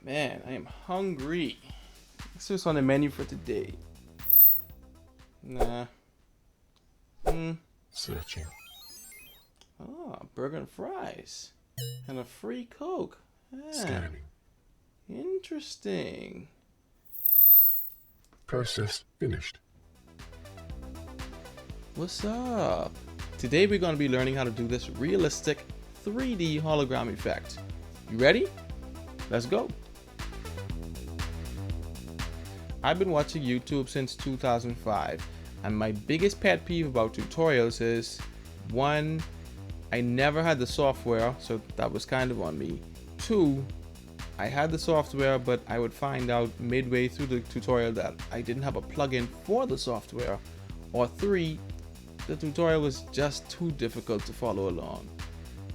Man, I am hungry. Let's see what's on the menu for today. Nah. Searching. Oh, burger and fries. And a free Coke. Ah, Scanning. interesting. Process finished. What's up? Today we're going to be learning how to do this realistic 3D hologram effect. You ready? Let's go. I've been watching YouTube since 2005, and my biggest pet peeve about tutorials is, one, I never had the software, so that was kind of on me. Two, I had the software, but I would find out midway through the tutorial that I didn't have a plugin for the software. Or three, the tutorial was just too difficult to follow along.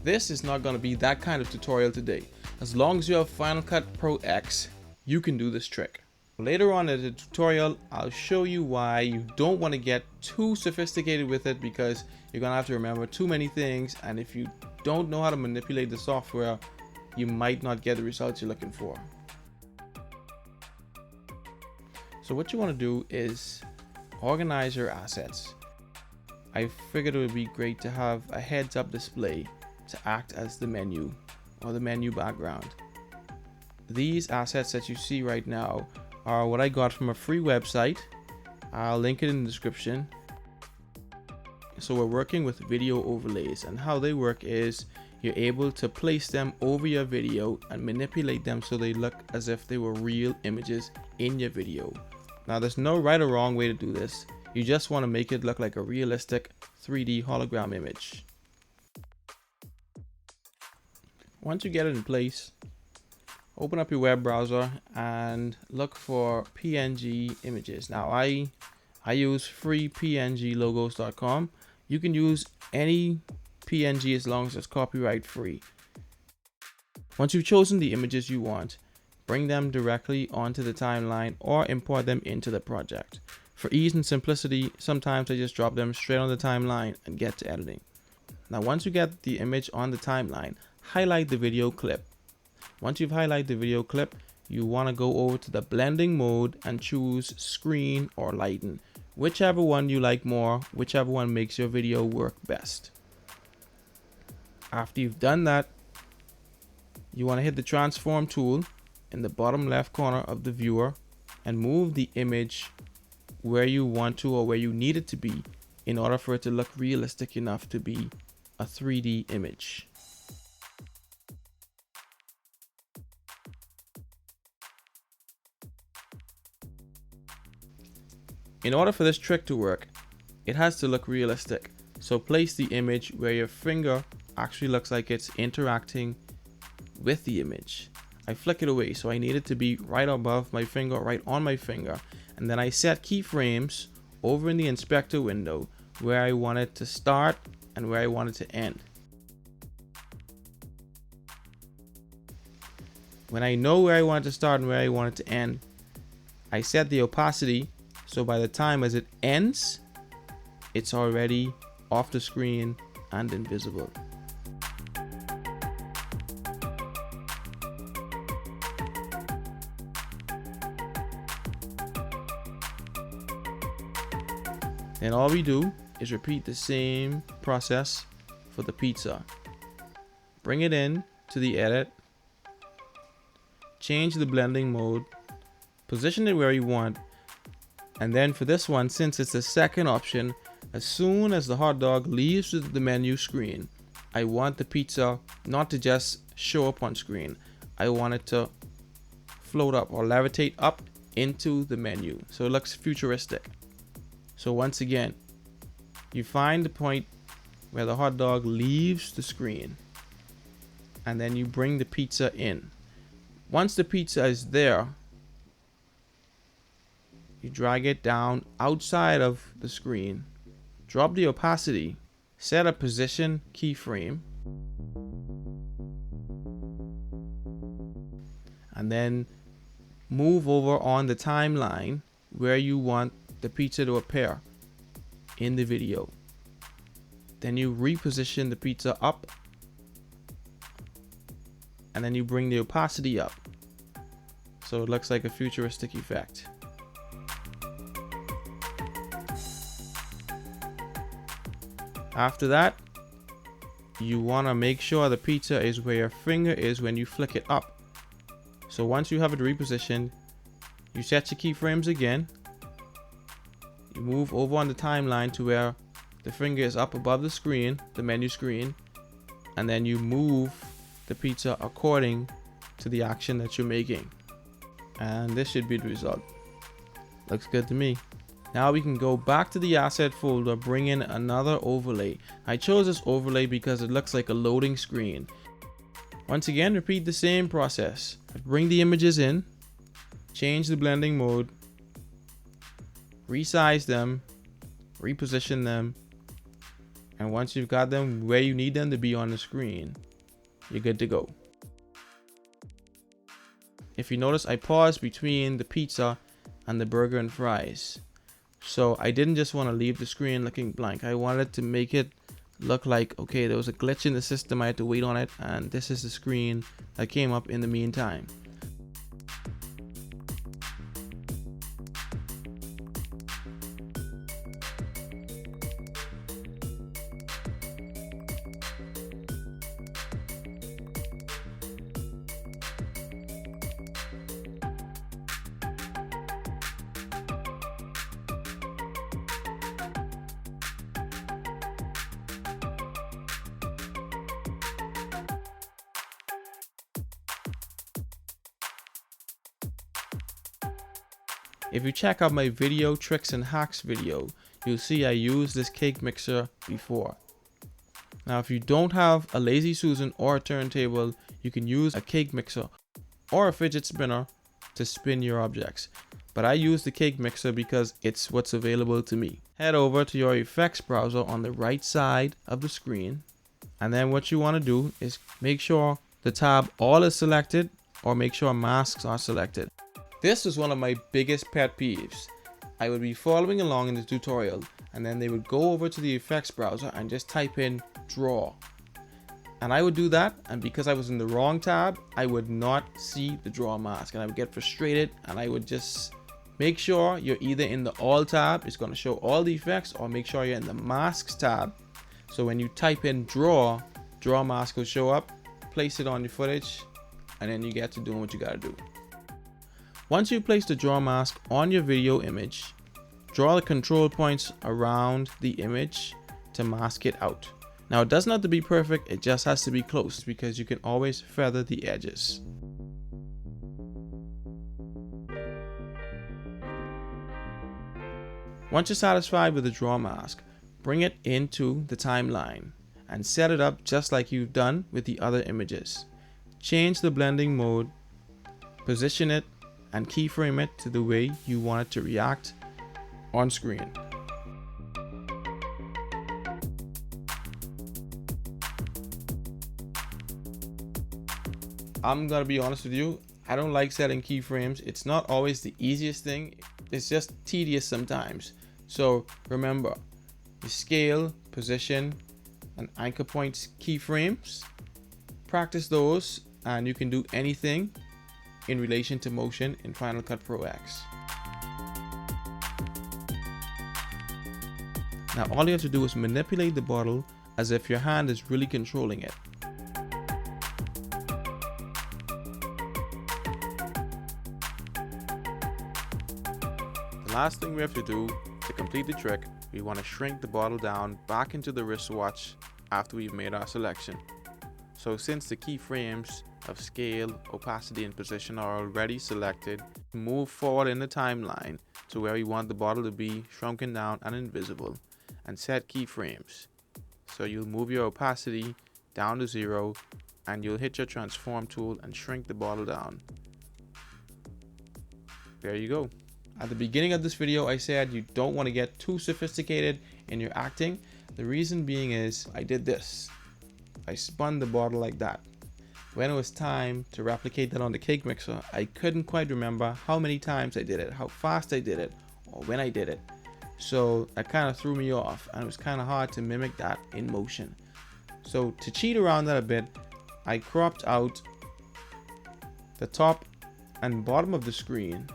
This is not going to be that kind of tutorial today. As long as you have Final Cut Pro X, you can do this trick. Later on in the tutorial, I'll show you why you don't want to get too sophisticated with it, because you're going to have to remember too many things, and if you don't know how to manipulate the software, you might not get the results you're looking for. So what you want to do is organize your assets. I figured it would be great to have a heads-up display to act as the menu or the menu background. These assets that you see right now are what I got from a free website. I'll link it in the description. So we're working with video overlays, and how they work is you're able to place them over your video and manipulate them so they look as if they were real images in your video. Now there's no right or wrong way to do this. You just want to make it look like a realistic 3D hologram image. Once you get it in place, open up your web browser and look for PNG images. Now I use freepnglogos.com. You can use any PNG as long as it's copyright free. Once you've chosen the images you want, bring them directly onto the timeline or import them into the project. For ease and simplicity, sometimes I just drop them straight on the timeline and get to editing. Now once you get the image on the timeline, highlight the video clip. Once you've highlighted the video clip, you want to go over to the blending mode and choose screen or lighten. Whichever one you like more, whichever one makes your video work best. After you've done that, you want to hit the transform tool in the bottom left corner of the viewer and move the image where you want to or where you need it to be in order for it to look realistic enough to be a 3D image. In order for this trick to work, it has to look realistic. So place the image where your finger actually looks like it's interacting with the image. I flick it away, so I need it to be right above my finger, right on my finger. And then I set keyframes over in the inspector window where I want it to start and where I want it to end. When I know where I want it to start and where I want it to end, I set the opacity so by the time as it ends, it's already off the screen and invisible. Then all we do is repeat the same process for the pizza. Bring it in to the edit, change the blending mode, position it where you want, and then for this one, since it's the second option, as soon as the hot dog leaves the menu screen, I want the pizza not to just show up on screen. I want it to float up or levitate up into the menu so it looks futuristic. So once again, you find the point where the hot dog leaves the screen, and then you bring the pizza in. Once the pizza is there, you drag it down outside of the screen, drop the opacity, set a position keyframe, and then move over on the timeline where you want the pizza to appear in the video. Then you reposition the pizza up, and then you bring the opacity up. so it looks like a futuristic effect. After that, you want to make sure the pizza is where your finger is when you flick it up. So once you have it repositioned, you set your keyframes again. You move over on the timeline to where the finger is up above the screen, the menu screen, and then you move the pizza according to the action that you're making. And this should be the result. Looks good to me. Now we can go back to the asset folder, bring in another overlay. I chose this overlay because it looks like a loading screen. Once again, repeat the same process. Bring the images in, change the blending mode, resize them, reposition them, and once you've got them where you need them to be on the screen, you're good to go. If you notice, I paused between the pizza and the burger and fries. So I didn't just want to leave the screen looking blank. I wanted to make it look like, okay, there was a glitch in the system, I had to wait on it, and this is the screen that came up in the meantime. If you check out my video tricks and hacks video, you'll see I used this cake mixer before. Now if you don't have a Lazy Susan or a turntable, you can use a cake mixer or a fidget spinner to spin your objects. But I use the cake mixer because it's what's available to me. Head over to your effects browser on the right side of the screen, and then what you want to do is make sure the tab all is selected, or make sure masks are selected. This was one of my biggest pet peeves. I would be following along in the tutorial, and then they would go over to the effects browser and just type in draw. And I would do that, and because I was in the wrong tab, I would not see the draw mask, and I would get frustrated, and I would just make sure you're either in the all tab, it's going to show all the effects, or make sure you're in the masks tab. So when you type in draw mask will show up, place it on your footage, and then you get to doing what you gotta do. Once you place the draw mask on your video image, draw the control points around the image to mask it out. Now it doesn't have to be perfect, it just has to be close, because you can always feather the edges. Once you're satisfied with the draw mask, bring it into the timeline and set it up just like you've done with the other images. Change the blending mode, position it, and keyframe it to the way you want it to react on screen. I'm gonna be honest with you, I don't like setting keyframes. It's not always the easiest thing. It's just tedious sometimes. So remember, the scale, position, and anchor points keyframes. Practice those, and you can do anything in relation to motion in Final Cut Pro X. Now all you have to do is manipulate the bottle as if your hand is really controlling it. The last thing we have to do to complete the trick, we want to shrink the bottle down back into the wristwatch after we've made our selection. So since the keyframes of scale, opacity, and position are already selected, move forward in the timeline to where we want the bottle to be shrunken down and invisible, and set keyframes. So you'll move your opacity down to 0, and you'll hit your transform tool and shrink the bottle down. There you go. At the beginning of this video, I said you don't want to get too sophisticated in your acting. The reason being is I did this. I spun the bottle like that. When it was time to replicate that on the cake mixer, I couldn't quite remember how many times I did it, how fast I did it, or when I did it. So that kind of threw me off, and it was kind of hard to mimic that in motion. So to cheat around that a bit, I cropped out the top and bottom of the screen.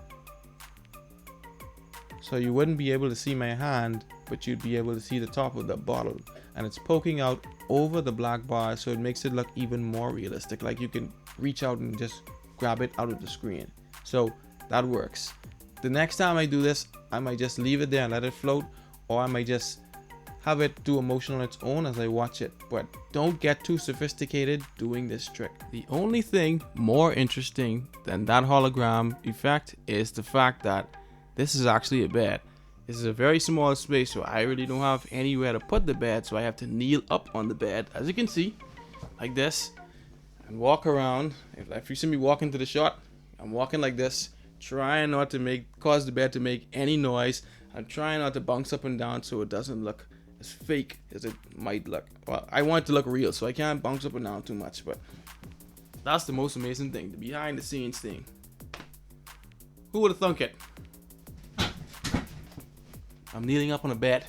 So you wouldn't be able to see my hand, but you'd be able to see the top of the bottle. And it's poking out over the black bar, so it makes it look even more realistic. Like you can reach out and just grab it out of the screen. So that works. The next time I do this, I might just leave it there and let it float, or I might just have it do a motion on its own as I watch it. But don't get too sophisticated doing this trick. The only thing more interesting than that hologram effect is the fact that this is actually a bed. This is a very small space, so I really don't have anywhere to put the bed, so I have to kneel up on the bed, as you can see, like this, and walk around. If you see me walk into the shot, I'm walking like this, trying not to cause the bed to make any noise. I'm trying not to bounce up and down so it doesn't look as fake as it might look. Well, I want it to look real, so I can't bounce up and down too much, but that's the most amazing thing, the behind the scenes thing. Who would have thunk it? I'm kneeling up on a bed.